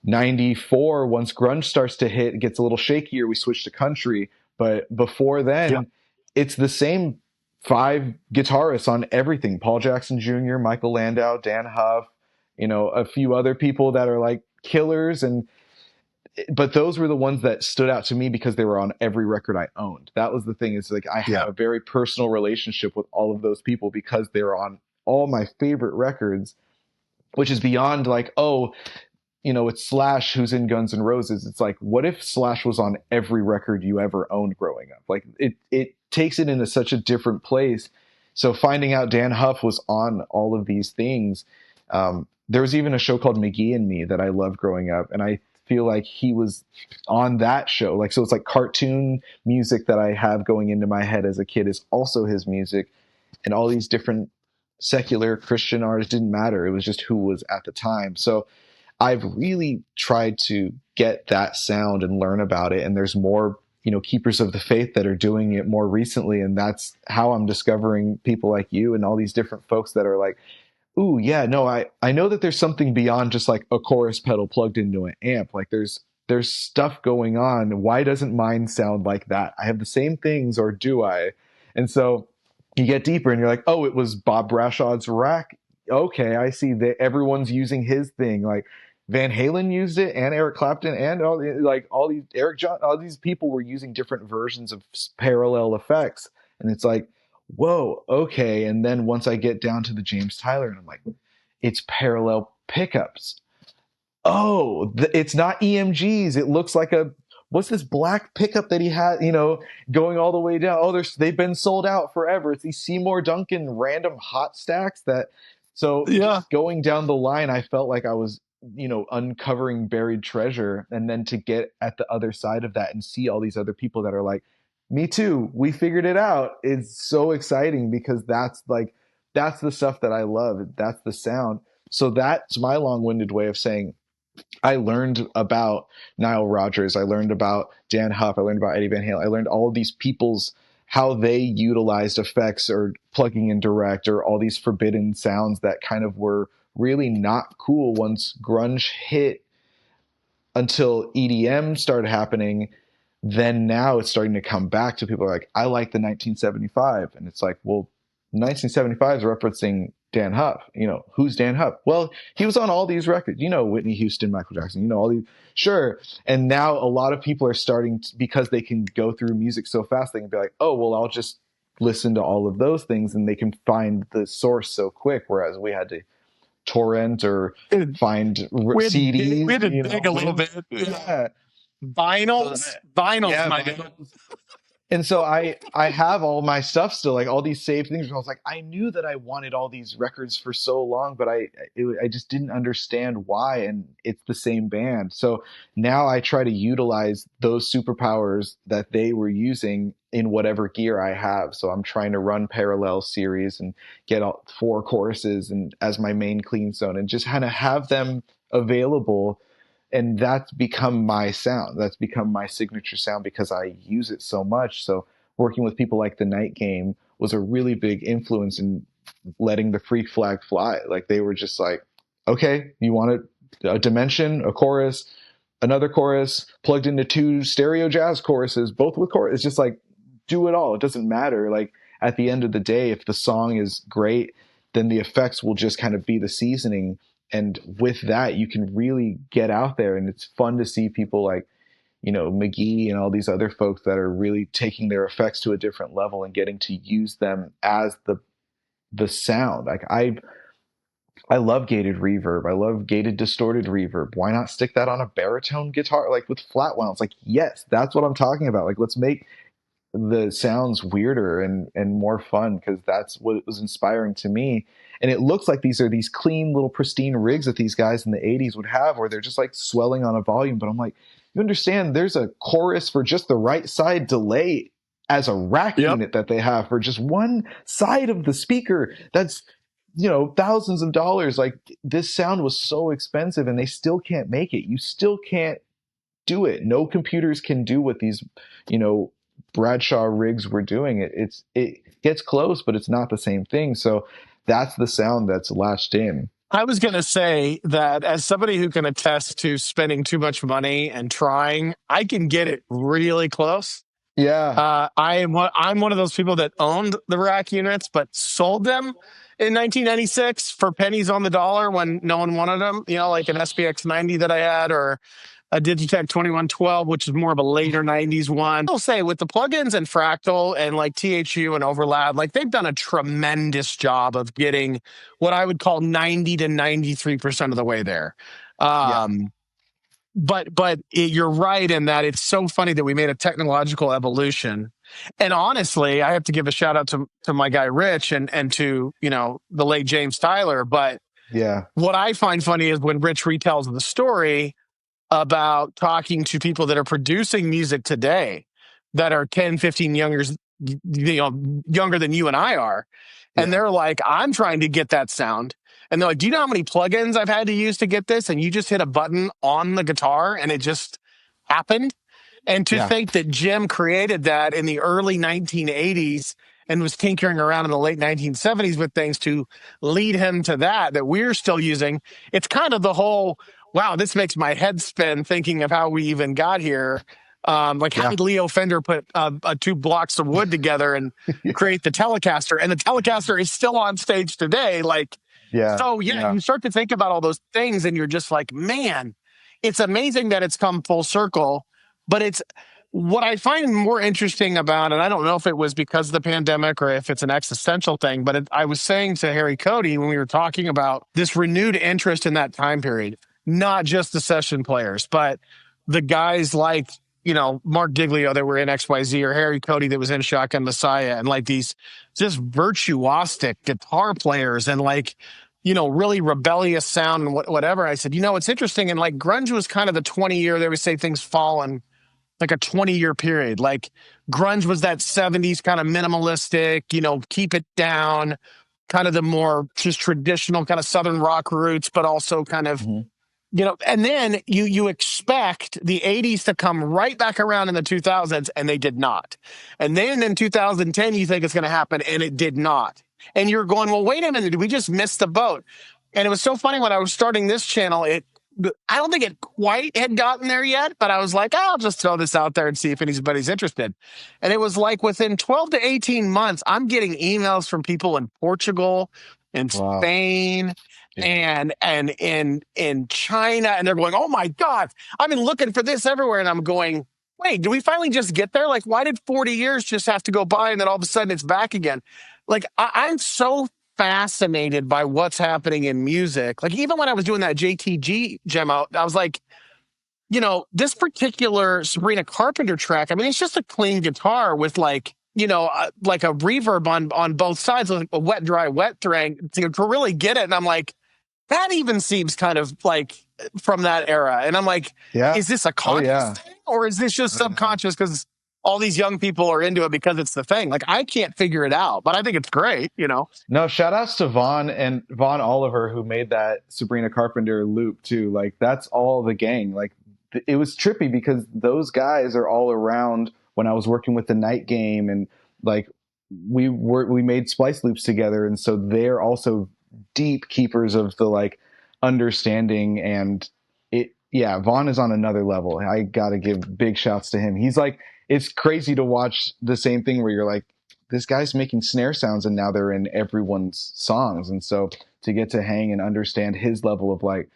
94. Once grunge starts to hit, it gets a little shakier, we switch to country. But before Yeah. then, it's the same 5 guitarists on everything. Paul Jackson Jr., Michael Landau, Dan Huff, a few other people that are like killers. But those were the ones that stood out to me because they were on every record I owned. That was the thing, is like I have Yeah. a very personal relationship with all of those people because they're on all my favorite records, which is beyond like, oh, it's Slash who's in Guns N' Roses. It's like, what if Slash was on every record you ever owned growing up? Like it takes it into such a different place. So finding out Dan Huff was on all of these things, there was even a show called McGee and Me that I loved growing up, and I feel like he was on that show. Like, so it's like cartoon music that I have going into my head as a kid is also his music, and all these different secular Christian artists didn't matter. It was just who was at the time. So I've really tried to get that sound and learn about it. And there's more, keepers of the faith that are doing it more recently. And that's how I'm discovering people like you and all these different folks that are like, ooh, yeah, no, I know that there's something beyond just like a chorus pedal plugged into an amp. Like there's stuff going on. Why doesn't mine sound like that? I have the same things, or do I? And so you get deeper and you're like, oh, it was Bob Brashaw's rack. Okay, I see that everyone's using his thing. Like Van Halen used it, and Eric Clapton, and all these Eric John, all these people were using different versions of parallel effects. And it's like, whoa, okay. And then once I get down to the James Tyler, and I'm like, it's parallel pickups. Oh, it's not EMGs. It looks like what's this black pickup that he had, going all the way down. Oh, they've been sold out forever. It's these Seymour Duncan random hot stacks so Yeah. just going down the line, I felt like I was, uncovering buried treasure. And then to get at the other side of that and see all these other people that are like, me too, we figured it out. It's so exciting because that's the stuff that I love. That's the sound. So that's my long-winded way of saying I learned about Nile Rodgers. I learned about Dan Huff. I learned about Eddie Van Halen. I learned all of these people's how they utilized effects or plugging in direct or all these forbidden sounds that kind of were really not cool once grunge hit until EDM started happening. Then now it's starting to come back to people like, I like the 1975. And it's like, well, 1975 is referencing Dan Huff. Who's Dan Huff? Well, he was on all these records, Whitney Houston, Michael Jackson, all these, sure. And now a lot of people are starting to, because they can go through music so fast, they can be like, oh, well, I'll just listen to all of those things, and they can find the source so quick. Whereas we had to torrent or find We CDs, had to dig a little bit. Yeah. yeah. Vinyls, my dude. And so I have all my stuff still, like all these saved things. I was like, I knew that I wanted all these records for so long, but I just didn't understand why. And it's the same band. So now I try to utilize those superpowers that they were using in whatever gear I have. So I'm trying to run parallel series and get all 4 choruses and as my main clean zone and just kind of have them available. And that's become my sound. That's become my signature sound because I use it so much. So working with people like the Night Game was a really big influence in letting the freak flag fly. Like they were just like, okay, you want a dimension, a chorus, another chorus plugged into two stereo jazz choruses, both with chorus. It's just like, do it all. It doesn't matter. Like at the end of the day, if the song is great, then the effects will just kind of be the seasoning. And with that, you can really get out there, and it's fun to see people like, McGee and all these other folks that are really taking their effects to a different level and getting to use them as the sound. Like I love gated reverb. I love gated distorted reverb. Why not stick that on a baritone guitar, like with flat wounds? Like, yes, that's what I'm talking about. Like, let's make the sounds weirder and more fun, because that's what was inspiring to me. And it looks like these are these clean little pristine rigs that these guys in the 80s would have, where they're just like swelling on a volume. But I'm like, you understand there's a chorus for just the right side delay as a rack Yep. unit that they have for just one side of the speaker. That's thousands of dollars. Like, this sound was so expensive and they still can't make it. You still can't do it. No computers can do what these Bradshaw rigs were doing. It gets close, but it's not the same thing. So that's the sound that's latched in. I was going to say that as somebody who can attest to spending too much money and trying, I can get it really close. Yeah. I'm one of those people that owned the rack units, but sold them in 1996 for pennies on the dollar when no one wanted them. Like an SPX 90 that I had, or a Digitech 2112, which is more of a later 90s one. I'll say with the plugins and Fractal and like THU and Overlap, like they've done a tremendous job of getting what I would call 90 to 93% of the way there. Yeah. You're right in that it's so funny that we made a technological evolution. And honestly, I have to give a shout out to my guy Rich and to the late James Tyler. But Yeah. what I find funny is when Rich retells the story about talking to people that are producing music today that are 10, 15 younger than you and I are. And Yeah. they're like, I'm trying to get that sound. And they're like, do you know how many plugins I've had to use to get this? And you just hit a button on the guitar and it just happened. And to Yeah. think that Jim created that in the early 1980s and was tinkering around in the late 1970s with things to lead him to that we're still using. It's kind of the whole, wow, this makes my head spin thinking of how we even got here. Like how Yeah. did Leo Fender put two blocks of wood together and create the Telecaster? And the Telecaster is still on stage today. Like, Yeah. so yeah, Yeah. you start to think about all those things and you're just like, man, it's amazing that it's come full circle. But it's what I find more interesting about, and I don't know if it was because of the pandemic or if it's an existential thing, but I was saying to Harry Cody when we were talking about this renewed interest in that time period, not just the session players, but the guys like, Mark Diglio that were in XYZ, or Harry Cody that was in Shotgun Messiah, and like these just virtuosic guitar players and like, really rebellious sound and whatever. I said, it's interesting. And like grunge was kind of the 20-year, they would say things fall in like a 20-year period. Like grunge was that 70s kind of minimalistic, keep it down, kind of the more just traditional kind of Southern rock roots, but also kind of, Mhm. and then you expect the 80s to come right back around in the 2000s, and they did not. And then in 2010, you think it's going to happen, and it did not. And you're going, well, wait a minute, did we just miss the boat? And it was so funny when I was starting this channel, I don't think it quite had gotten there yet, but I was like, I'll just throw this out there and see if anybody's interested. And it was like within 12 to 18 months, I'm getting emails from people in Portugal and Wow. Spain Yeah. and in China, and they're going, oh my God, I've been looking for this everywhere. And I'm going, wait, do we finally just get there? Like, why did 40 years just have to go by and then all of a sudden it's back again? Like, I'm so fascinated by what's happening in music. Like, even when I was doing that JTG demo, I was like, this particular Sabrina Carpenter track, I mean, it's just a clean guitar with like, like a reverb on both sides, like a wet, dry, wet thing to really get it. And I'm like, that even seems kind of like from that era. And I'm like, Yeah. is this a Oh conscious yeah. thing or is this just Oh, yeah. subconscious because all these young people are into it because it's the thing? Like, I can't figure it out, but I think it's great. No, shout outs to Vaughn Oliver, who made that Sabrina Carpenter loop too. Like, that's all the gang. Like, it was trippy because those guys are all around when I was working with the Night Game, and like we made splice loops together, and so they're also deep keepers of the like understanding. And it, yeah, Vaughn is on another level. I gotta give big shouts to him. He's like, it's crazy to watch the same thing where you're like, this guy's making snare sounds and now they're in everyone's songs. And so to get to hang and understand his level of like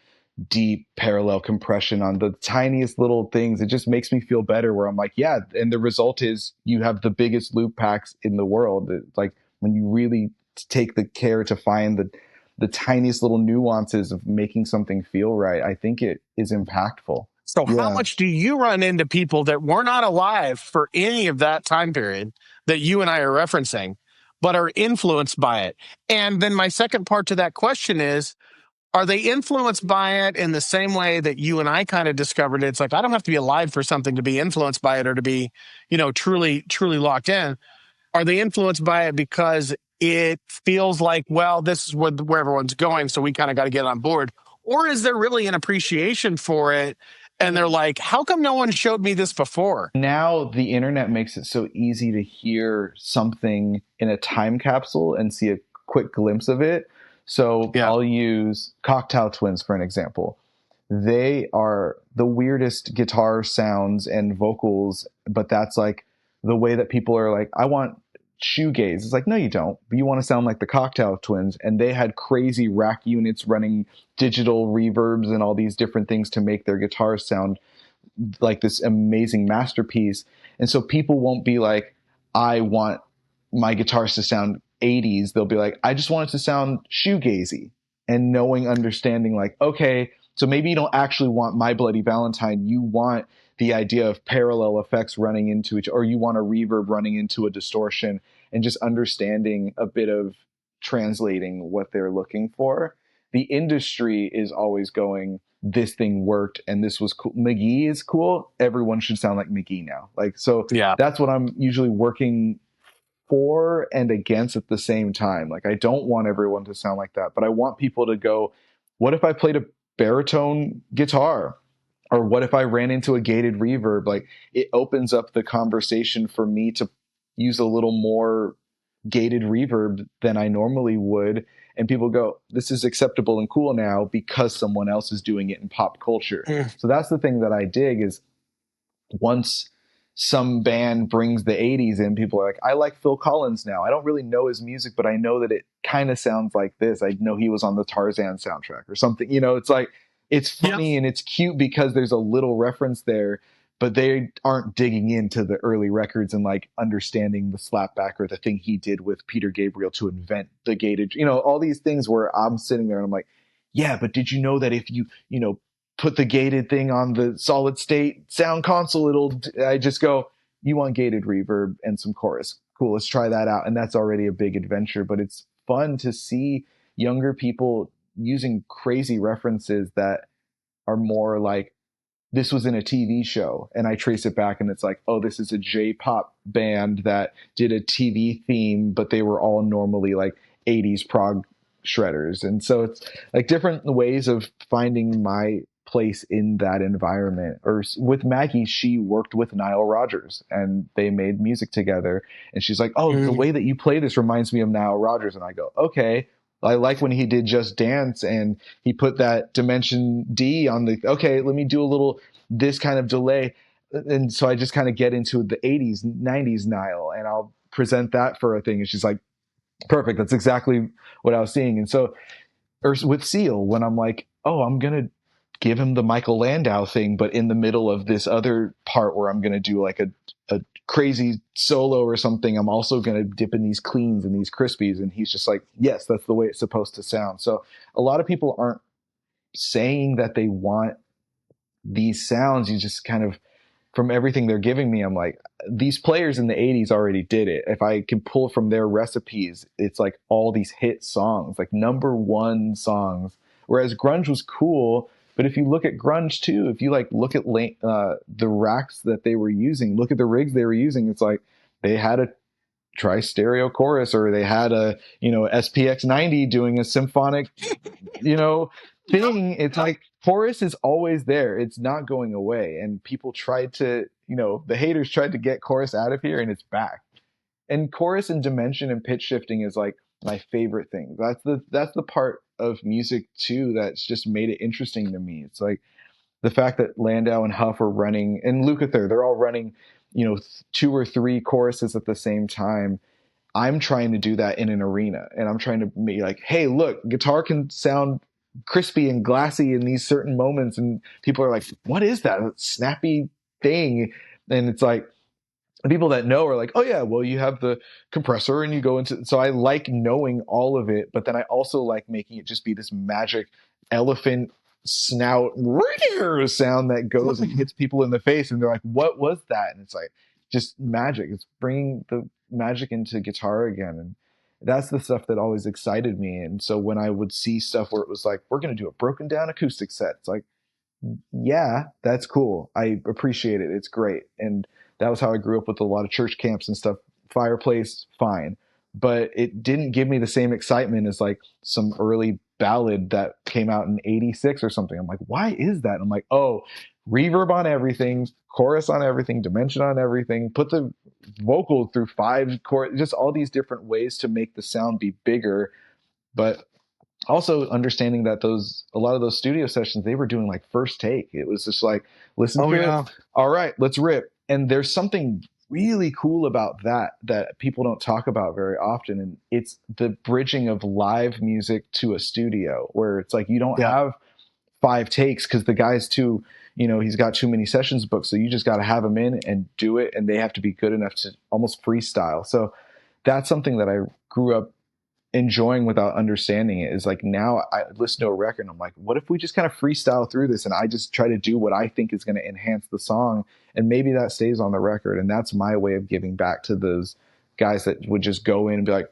deep parallel compression on the tiniest little things, it just makes me feel better, where I'm like, yeah, and the result is you have the biggest loop packs in the world. It's like when you really take the care to find the tiniest little nuances of making something feel right, I think it is impactful. So how Yeah. much do you run into people that were not alive for any of that time period that you and I are referencing, but are influenced by it? And then my second part to that question is, are they influenced by it in the same way that you and I kind of discovered it? It's like, I don't have to be alive for something to be influenced by it or to be, truly locked in. Are they influenced by it because it feels like, well, this is where everyone's going, so we kind of got to get on board? Or is there really an appreciation for it? And they're like, how come no one showed me this before? Now the internet makes it so easy to hear something in a time capsule and see a quick glimpse of it. So Yeah. I'll use Cocktail Twins for an example. They are the weirdest guitar sounds and vocals, but that's like the way that people are like, I want shoegaze. It's like, no, you don't. But you want to sound like the Cocktail Twins. And they had crazy rack units running digital reverbs and all these different things to make their guitars sound like this amazing masterpiece. And so people won't be like, I want my guitars to sound 80s. They'll be like, I just want it to sound shoegazy. And knowing, understanding, like, okay, so maybe you don't actually want My Bloody Valentine. You want the idea of parallel effects running into each, or you want a reverb running into a distortion, and just understanding a bit of translating what they're looking for. The industry is always going, this thing worked and this was cool. McGee is cool. Everyone should sound like McGee now. Like, so Yeah. that's what I'm usually working for and against at the same time. Like, I don't want everyone to sound like that, but I want people to go, what if I played a baritone guitar? Or what if I ran into a gated reverb? Like, it opens up the conversation for me to use a little more gated reverb than I normally would. And people go, this is acceptable and cool now because someone else is doing it in pop culture. Mm. So that's the thing that I dig is, once some band brings the 80s in, people are like, I like Phil Collins now. I don't really know his music, but I know that it kind of sounds like this. I know he was on the Tarzan soundtrack or something. It's like, it's Yep. funny and it's cute because there's a little reference there, but they aren't digging into the early records and like understanding the slapback or the thing he did with Peter Gabriel to invent the gated, all these things where I'm sitting there and I'm like, yeah, but did you know that if you put the gated thing on the solid state sound console, I just go, you want gated reverb and some chorus. Cool. Let's try that out. And that's already a big adventure, but it's fun to see younger people using crazy references that are more like, this was in a TV show, and I trace it back and it's like, oh, this is a J-pop band that did a TV theme, but they were all normally like 80s prog shredders. And so it's like different ways of finding my place in that environment. Or with Maggie, she worked with Nile Rodgers and they made music together. And she's like, oh, the Mm. way that you play this reminds me of Nile Rodgers. And I go, okay. I like when he did Just Dance and he put that dimension D on the, okay, let me do a little, this kind of delay. And so I just kind of get into the 80s, 90s Nile, and I'll present that for a thing. And she's like, perfect. That's exactly what I was seeing. And so, or with Seal, when I'm like, oh, I'm going to give him the Michael Landau thing, but in the middle of this other part where I'm going to do like a crazy solo or something, I'm also going to dip in these cleans and these crispies. And he's just like, yes, that's the way it's supposed to sound. So a lot of people aren't saying that they want these sounds. You just kind of, from everything they're giving me, I'm like, these players in the 80s already did it. If I can pull from their recipes, it's like all these hit songs, like number one songs. Whereas grunge was cool, but if you look at grunge too, if you like look at the racks that they were using, look at the rigs they were using, it's like they had a tri-stereo chorus, or they had a SPX 90 doing a symphonic thing. It's like chorus is always there. It's not going away. And people tried to, the haters tried to get chorus out of here, and it's back. And chorus and dimension and pitch shifting is like my favorite thing. That's the part of music too that's just made it interesting to me. It's like the fact that Landau and Huff are running, and Lukather, they're all running, two or three choruses at the same time. I'm trying to do that in an arena, and I'm trying to be like, hey, look, guitar can sound crispy and glassy in these certain moments, and people are like, what is that snappy thing? And it's like, the people that know are like, oh yeah, well, you have the compressor and you go into, so I like knowing all of it, but then I also like making it just be this magic elephant snout sound that goes and hits people in the face, and they're like, what was that? And it's like just magic. It's bringing the magic into guitar again, and that's the stuff that always excited me. And so when I would see stuff where it was like, we're going to do a broken down acoustic set, it's like, yeah, that's cool. I appreciate it. It's great. And that was how I grew up with a lot of church camps and stuff. Fireplace, fine. But it didn't give me the same excitement as like some early ballad that came out in 86 or something. I'm like, why is that? And I'm like, oh, reverb on everything, chorus on everything, dimension on everything, put the vocal through five chords, just all these different ways to make the sound be bigger. But also understanding that a lot of those studio sessions, they were doing like first take. It was just like, listen Oh to it, yeah. all right, let's rip. And there's something really cool about that people don't talk about very often, and it's the bridging of live music to a studio, where it's like you don't Yeah. have five takes because the guy's too, he's got too many sessions booked, so you just got to have them in and do it, and they have to be good enough to almost freestyle. So that's something that I grew up enjoying without understanding it. Is like, now I listen to a record and I'm like, what if we just kind of freestyle through this and I just try to do what I think is going to enhance the song, and maybe that stays on the record. And that's my way of giving back to those guys that would just go in and be like,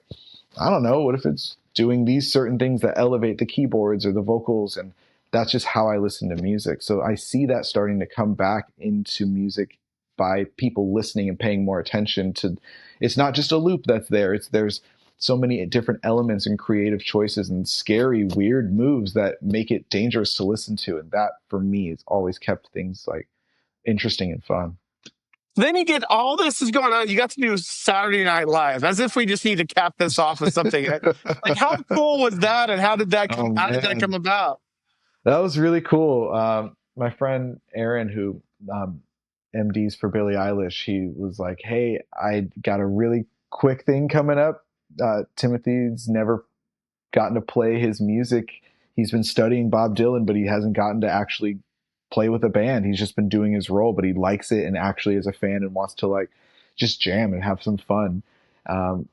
I don't know, what if it's doing these certain things that elevate the keyboards or the vocals? And that's just how I listen to music. So I see that starting to come back into music by people listening and paying more attention to. It's not just a loop that's there. There's so many different elements and creative choices and scary, weird moves that make it dangerous to listen to. And that, for me, has always kept things like interesting and fun. Then you get all this is going on. You got to do Saturday Night Live, as if we just need to cap this off with something. Like, how cool was that, and how did that Oh come man, about? that was really cool. My friend Aaron, who MDs for Billie Eilish, he was like, "Hey, I got a really quick thing coming up. Timothy's never gotten to play his music. He's been studying Bob Dylan, but he hasn't gotten to actually play with a band. He's just been doing his role, but he likes it and actually is a fan and wants to like just jam and have some fun. Um,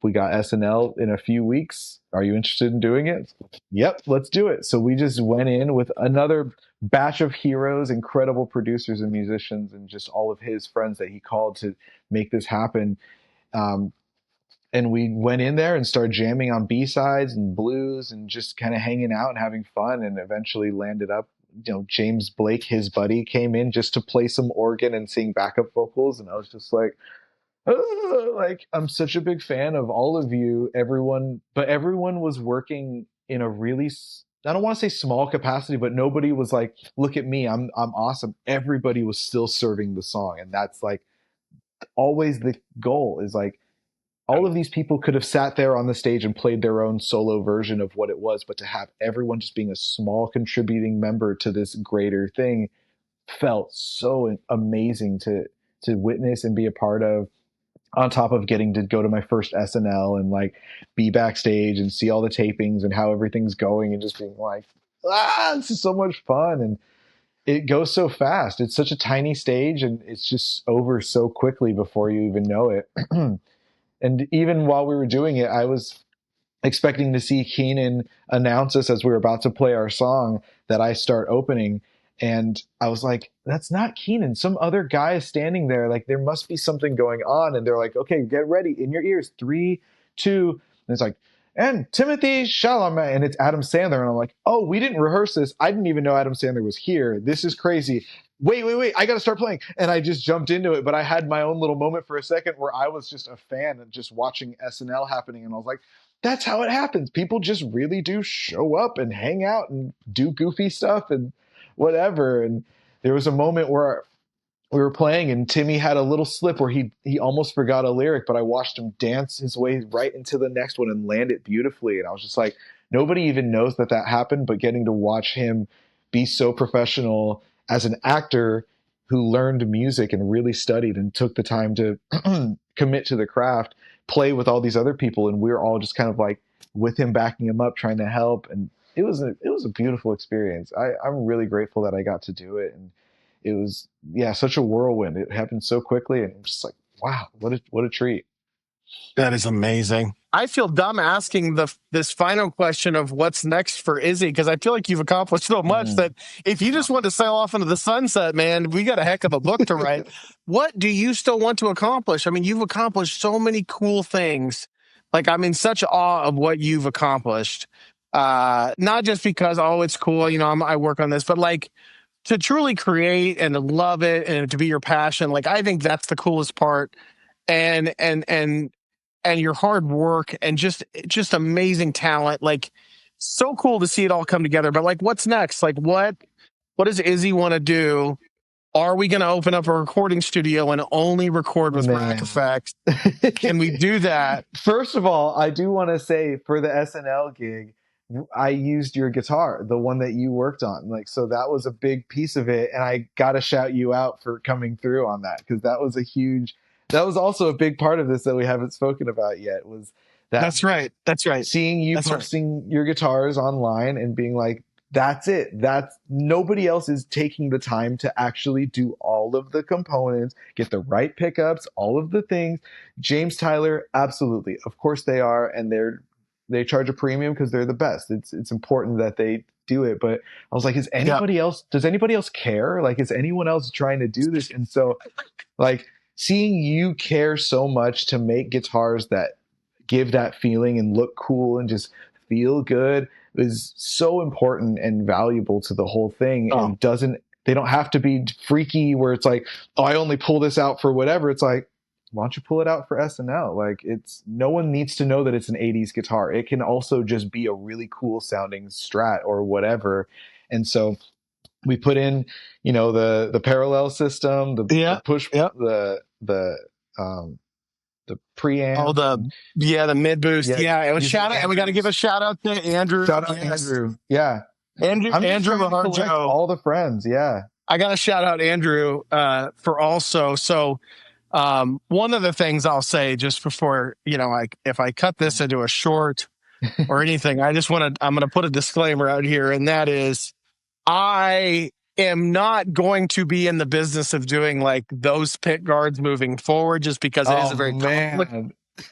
we got SNL in a few weeks. Are you interested in doing it? Yep, let's do it. So we just went in with another batch of heroes, incredible producers and musicians, and just all of his friends that he called to make this happen. Um, and we went in there and started jamming on B-sides and blues and just kind of hanging out and having fun, and eventually landed up, James Blake, his buddy, came in just to play some organ and sing backup vocals. And I was just like, oh, like, I'm such a big fan of all of you, everyone, but everyone was working in a really, I don't want to say small capacity, but nobody was like, look at me, I'm awesome. Everybody was still serving the song. And that's like always the goal, is like, all of these people could have sat there on the stage and played their own solo version of what it was, but to have everyone just being a small contributing member to this greater thing felt so amazing to witness and be a part of, on top of getting to go to my first SNL and like be backstage and see all the tapings and how everything's going, and just being like, this is so much fun. And it goes so fast. It's such a tiny stage, and it's just over so quickly before you even know it. And even while we were doing it, I was expecting to see Keenan announce us as we were about to play our song that I start opening. And I was like, that's not Keenan. Some other guy is standing there. Like, there must be something going on. And they're like, okay, get ready. In your ears. 3, 2. And it's like, and Timothée Chalamet. And it's Adam Sandler. And I'm like, oh, we didn't rehearse this. I didn't even know Adam Sandler was here. This is crazy. Wait. I got to start playing. And I just jumped into it. But I had my own little moment for a second where I was just a fan and just watching SNL happening. And I was like, that's how it happens. People just really do show up and hang out and do goofy stuff and whatever. And there was a moment where we were playing and Timmy had a little slip where he almost forgot a lyric, but I watched him dance his way right into the next one and land it beautifully. And I was just like, nobody even knows that that happened, but getting to watch him be so professional as an actor who learned music and really studied and took the time to commit to the craft, play with all these other people, and we were all just kind of like with him, backing him up, trying to help. And it was a beautiful experience. I'm really grateful that I got to do it. And it was, yeah, such a whirlwind. It happened so quickly, and I'm just like, wow, what a treat. That is amazing. I feel dumb asking this final question of what's next for Izzy, because I feel like you've accomplished so much that if you just want to sail off into the sunset, man, we got a heck of a book to write. What do you still want to accomplish? I mean, you've accomplished so many cool things. Like, I'm in such awe of what you've accomplished. Not just because, oh, it's cool, I work on this, but like to truly create and to love it and to be your passion. Like, I think that's the coolest part. And your hard work and just amazing talent. Like, so cool to see it all come together. But like, what's next? Like, what does Izzy want to do? Are we going to open up a recording studio and only record with rack effects? Can we do that? First of all, I do want to say for the SNL gig, I used your guitar, the one that you worked on. Like, so that was a big piece of it. And I got to shout you out for coming through on that, because that was also a big part of this that we haven't spoken about yet, was that. That's right. Seeing you posting your guitars online and being like, that's it. That's nobody else is taking the time to actually do all of the components, get the right pickups, all of the things. James Tyler, absolutely. Of course they are. And they charge a premium because they're the best. It's important that they do it. But I was like, does anybody else care? Like, is anyone else trying to do this? And so, like, seeing you care so much to make guitars that give that feeling and look cool and just feel good is so important and valuable to the whole thing. And they don't have to be freaky where it's like, oh, I only pull this out for whatever. It's like, why don't you pull it out for SNL? Like, no one needs to know that it's an 80s guitar. It can also just be a really cool sounding Strat or whatever. And we put in, the parallel system, the push, the preamp. Oh, the mid boost. Yeah. And we got to give a shout out to Andrew. Andrew. Yeah. Andrew all the friends. Yeah. I got to shout out Andrew for also. So one of the things I'll say just before, like, if I cut this into a short or anything, I'm going to put a disclaimer out here. And that is, I am not going to be in the business of doing like those pit guards moving forward, just because it is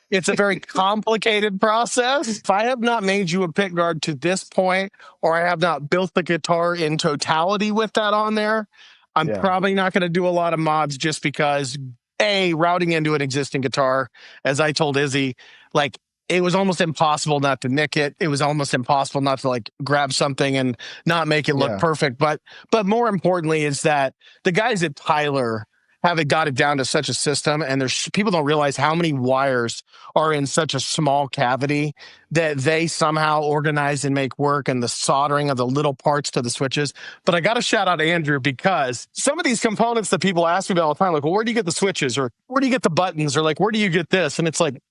it's a very complicated process. If I have not made you a pit guard to this point, or I have not built the guitar in totality with that on there, I'm probably not going to do a lot of mods, just because routing into an existing guitar, as I told Izzy, like, it was almost impossible not to nick it. It was almost impossible not to like grab something and not make it look perfect. But more importantly is that the guys at Tyler have got it down to such a system, and people don't realize how many wires are in such a small cavity that they somehow organize and make work, and the soldering of the little parts to the switches. But I got to shout out Andrew, because some of these components that people ask me about all the time, like, well, where do you get the switches, or where do you get the buttons, or like, where do you get this? And it's like,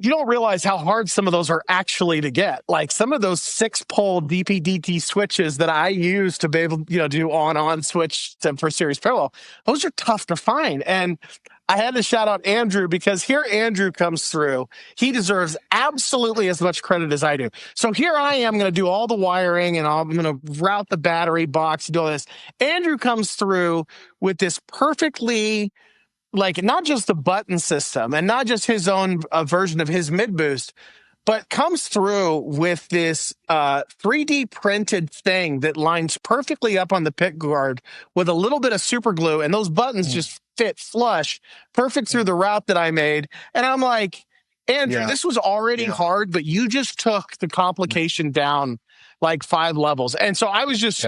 you don't realize how hard some of those are actually to get. Like, some of those 6-pole DP-DT switches that I use to be able, do on switch for series parallel, those are tough to find. And I had to shout out Andrew, because here Andrew comes through. He deserves absolutely as much credit as I do. So here I am going to do all the wiring, and I'm going to route the battery box and do all this. Andrew comes through with this perfectly, like, not just the button system and not just his own version of his mid boost, but comes through with this 3D printed thing that lines perfectly up on the pick guard with a little bit of super glue, and those buttons just fit flush, perfect through the route that I made. And I'm like, Andrew, this was already hard, but you just took the complication down like 5 levels. And so I was just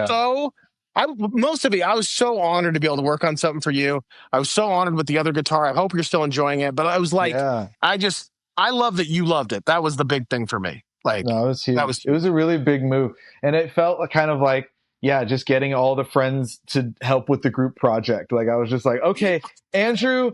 I was so honored to be able to work on something for you. I was so honored with the other guitar. I hope you're still enjoying it. But I was like, I love that you loved it. That was the big thing for me. Like, no, it was huge. It was a really big move. And it felt kind of like yeah, just getting all the friends to help with the group project. Like I was just like, okay, Andrew,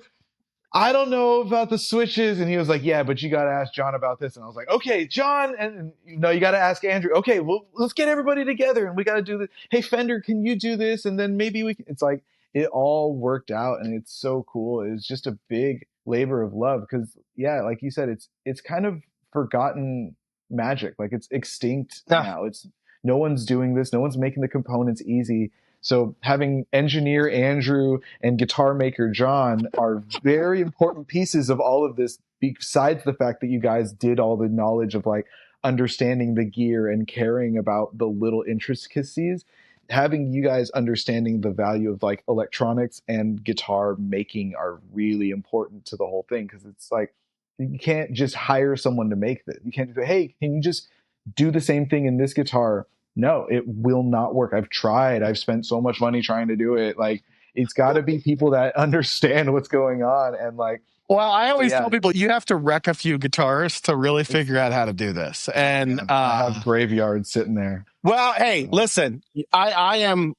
I don't know about the switches. And he was like, yeah, but you got to ask John about this. And I was like, okay, John. And you know, you got to ask Andrew. Okay, well, let's get everybody together and we got to do this. Hey, Fender, can you do this? And then maybe we can. It's like, it all worked out and it's so cool. It was just a big labor of love because, yeah, like you said, it's kind of forgotten magic. Like it's extinct Yeah. now. It's no one's doing this. No one's making the components easy. So having engineer Andrew and guitar maker John are very important pieces of all of this, besides the fact that you guys did all the knowledge of like understanding the gear and caring about the little intricacies. Having you guys understanding the value of like electronics and guitar making are really important to the whole thing, because it's like you can't just hire someone to make this. You can't say, hey, can you just do the same thing in this guitar? No, it will not work. I've tried. I've spent so much money trying to do it. Like it's got to be people that understand what's going on and like. Well, I So always yeah, tell people you have to wreck a few guitars to really figure out how to do this. And man, I have graveyards sitting there. well, hey, So, listen, I am.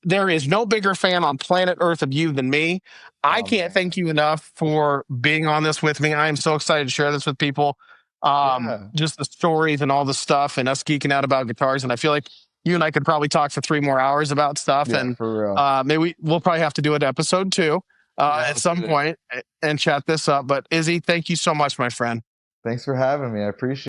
There is no bigger fan on planet Earth of you than me. I oh can't man, thank you enough for being on this with me. I am so excited to share this with people. yeah, Just the stories and all the stuff and us geeking out about guitars. And I feel like you and I could probably talk for 3 more hours about stuff. yeah, And for real. maybe we'll probably have to do an episode 2 Yeah, at let's do some that. point and chat this up. But Izzy, thank you so much, my friend. Thanks for having me. I appreciate it.